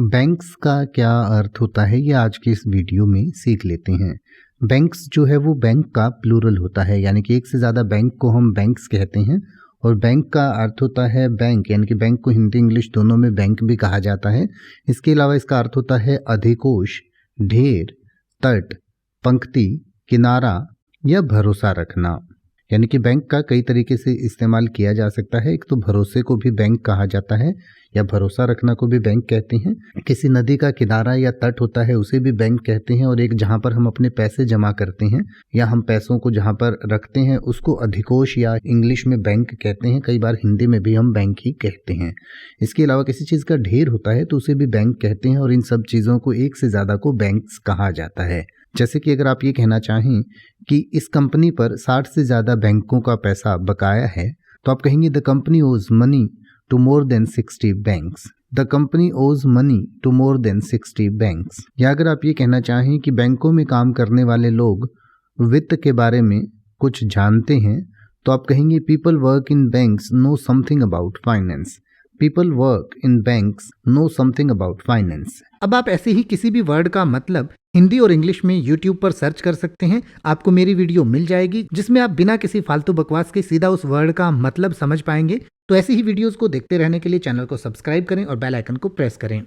Banks का क्या अर्थ होता है ये आज की इस वीडियो में सीख लेते हैं। बैंक्स जो है वो बैंक का प्लूरल होता है, यानी कि एक से ज़्यादा बैंक को हम बैंक्स कहते हैं। और बैंक का अर्थ होता है बैंक, यानी कि बैंक को हिंदी इंग्लिश दोनों में बैंक भी कहा जाता है। इसके अलावा इसका अर्थ होता है अधिकोष, ढेर, तट, पंक्ति, किनारा या भरोसा रखना। यानी कि बैंक का कई तरीके से इस्तेमाल किया जा सकता है। एक तो भरोसे को भी बैंक कहा जाता है या भरोसा रखना को भी बैंक कहते हैं। किसी नदी का किनारा या तट होता है उसे भी बैंक कहते हैं। और एक जहाँ पर हम अपने पैसे जमा करते हैं या हम पैसों को जहाँ पर रखते हैं उसको अधिकोष या इंग्लिश में बैंक कहते हैं। कई बार हिंदी में भी हम बैंक ही कहते हैं। इसके अलावा किसी चीज़ का ढेर होता है तो उसे भी बैंक कहते हैं। और इन सब चीज़ों को एक से ज़्यादा को बैंक्स कहा जाता है। जैसे कि अगर आप ये कहना चाहें कि इस कंपनी पर 60 से ज़्यादा बैंकों का पैसा बकाया है तो आप कहेंगे the company owes money to more than 60 banks. The company owes money to more than 60 banks. या अगर आप ये कहना चाहें कि बैंकों में काम करने वाले लोग वित्त के बारे में कुछ जानते हैं तो आप कहेंगे people work in banks know something about finance. People work in banks know something about finance. अब आप ऐसे ही किसी भी वर्ड का मतलब हिंदी और इंग्लिश में YouTube पर सर्च कर सकते हैं। आपको मेरी वीडियो मिल जाएगी जिसमें आप बिना किसी फालतू बकवास के सीधा उस वर्ड का मतलब समझ पाएंगे। तो ऐसी ही वीडियोस को देखते रहने के लिए चैनल को सब्सक्राइब करें और बेल आइकन को प्रेस करें।